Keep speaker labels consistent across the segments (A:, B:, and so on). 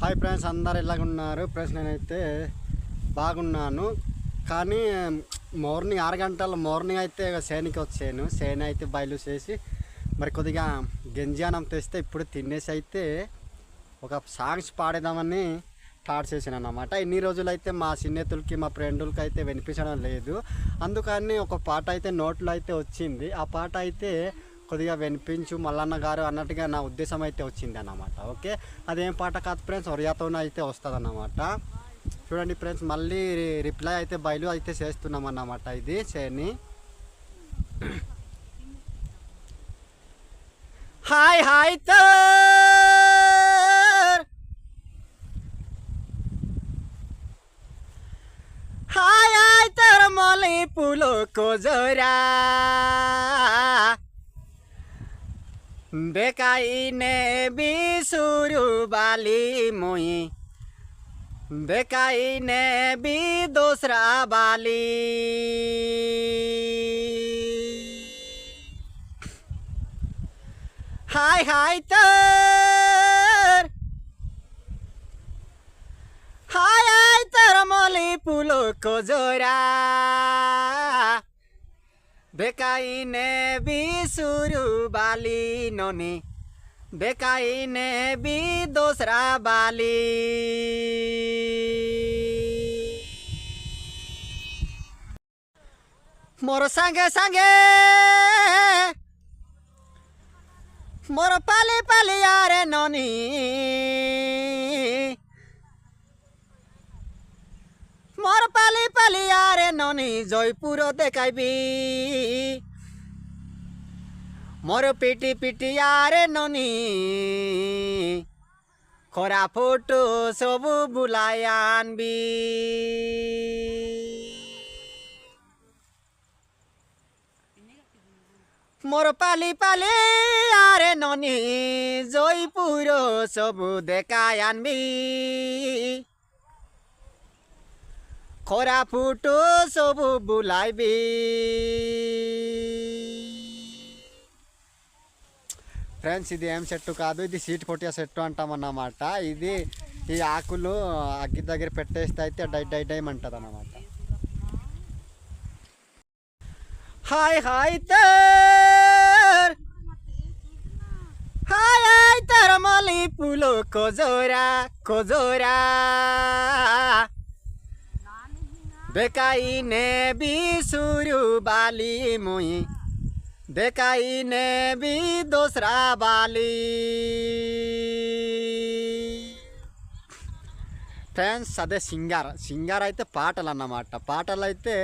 A: Hi friends, అందరు ఎలాగున్నారు friends? నేనైతే బాగున్నాను. కానీ మార్నింగ్ 6 గంటల మార్నింగ్ అయితే సేనికి వచ్చాను. సేన అయితే బయలు చేసి మరి కొద్దిగా గంజానం తెస్తే ఇప్పుడు తినేసి అయితే ఒక సాంగ్స్ పాడేద్దామని స్టార్ట్ చేశాను అన్నమాట. ఇన్ని రోజులైతే మా స్నేహితులకి మా ఫ్రెండులకి అయితే వినిపించడం లేదు. అందుకని ఒక పాట అయితే నోట్లో అయితే వచ్చింది. ఆ పాట అయితే కొద్దిగా వినిపించు మల్లన్న గారు అన్నట్టుగా నా ఉద్దేశం అయితే వచ్చింది అన్నమాట. ఓకే, అదేం పాట కాదు ఫ్రెండ్స్, ఒరియాతోనే అయితే వస్తుంది అన్నమాట. చూడండి ఫ్రెండ్స్, మళ్ళీ రిప్లై అయితే బయలు అయితే చేస్తున్నాం అన్నమాట. ఇది చేని హాయ్ హాయ్ హాయ్ హాయ్ తర్ మలి పులో కోజరా बेकाइने बिसुरु बाली मोई बेकाइने बी दोसरा बाली हाय हाय तर मोली पुलो को जोरा बेकाइने बिसुरु बाली नोनी बेकाइने बी दोसरा बाली मोर संगे संगे मोर पाली पाली यारे नोनी मोर पाली पाली यारे ननी जयपुर देखाबी मोर पिटी पिटी यारे ननी खरा फोटो सब बुलाई आनबी मोर पाली पाली यारे ननी जयपुर सब देखाई आनबी खरा फोटो सब बुलाइबी ఫ్రెండ్స్. ఇది ఏం చెట్టు కాదు, ఇది సీట్ పొట్టియా చెట్టు అంటామన్నమాట. ఇది ఈ ఆకులు అగ్గి దగ్గర పెట్టేస్తే అయితే డై డై డైమ్ అంటుంది అన్నమాట. హాయ్ హాయ్ తర్ మలి పులో కోజోరా కోజోరా बेकाइने बिसुरु बाली मोई बेकाइने बी दोसरा बाली ఫ్రెండ్స్. అదే సింగార్ అయితే పాటలు అన్నమాట. పాటలు అయితే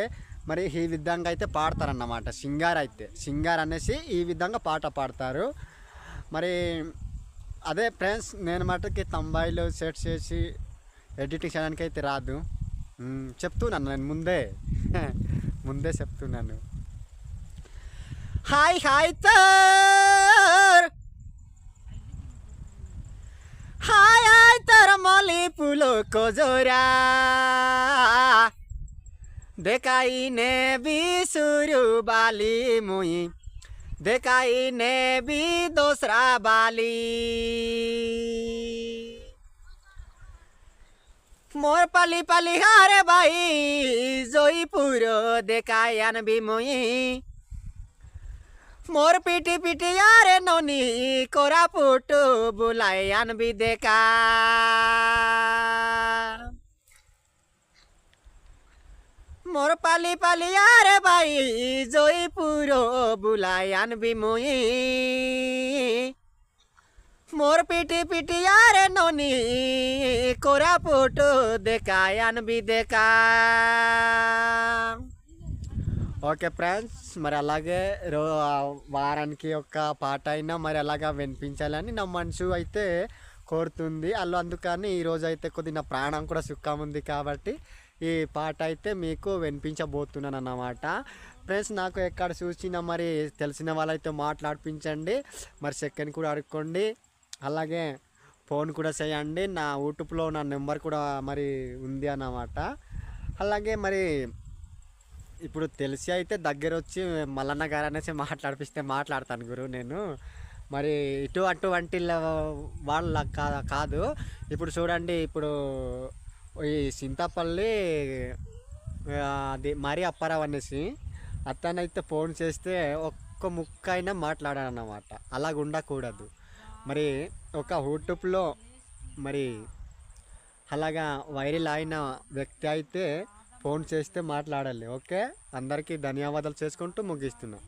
A: మరి ఈ విధంగా అయితే పాడతారన్నమాట. సింగార్ అనేసి ఈ విధంగా పాట పాడతారు. మరి అదే ఫ్రెండ్స్, నేను మటుకి తంబాయిలో సెట్ చేసి ఎడిటింగ్ చేయడానికి అయితే రాదు. చెప్తున్నాను నేను ముందే చెప్తున్నాను. హాయ్ హాయ్ తర్ మలి పులో కోజోరా बेकाइने बिसुरु बाली मुई बेकाइने बी दोसरा बाली मोर पाली पाली हारे भाई जयपुर देखाई आनबी मुई मोर पिटी पिटी यारे नोनी कोरा पुटो बुलाई आनबी देखा मोर पाली पाली यारे भाई जयपुर बुलाई आनबी मुई मोर पिटी पिटी यारे नोनी कोरा फोटो देखाई आनबी देखा. ఓకే ఫ్రెండ్స్, మరి అలాగే వారానికి ఒక పాట అయినా మరి అలాగా వినిపించాలని నా మనసు అయితే కోరుతుంది. అందుకని ఈరోజు అయితే కొద్దిగా ప్రాణం కూడా సుఖం ఉంది కాబట్టి ఈ పాట అయితే మీకు వినిపించబోతున్నాను అన్నమాట. ఫ్రెండ్స్, నాకు ఎక్కడ చూసినా మరి తెలిసిన వాళ్ళైతే మాట్లాడిపించండి. మరి సెకండ్ కూడా అడుక్కోండి, అలాగే ఫోన్ కూడా చేయండి. నా యూట్యూబ్లో నా నెంబర్ కూడా మరి ఉంది అన్నమాట. అలాగే మరి ఇప్పుడు తెలిసి అయితే దగ్గర వచ్చి మల్లన్న గారు అనేసి మాట్లాడిపిస్తే మాట్లాడతాను గురు నేను. మరి అటువంటి వాళ్ళ కాదు. ఇప్పుడు చూడండి, ఇప్పుడు ఈ చింతపల్లి అది మరీ అప్పారావు అనేసి అతనైతే ఫోన్ చేస్తే ఒక్క ముక్క అయినా మాట్లాడాడన్నమాట. అలాగ ఉండకూడదు. మరి ఒక యూట్యూబ్లో మరి అలాగా వైరల్ అయిన వ్యక్తి అయితే ఫోన్ చేస్తే మాట్లాడాలి. ఓకే, అందరికీ ధన్యవాదాలు చేసుకుంటూ ముగిస్తున్నాం.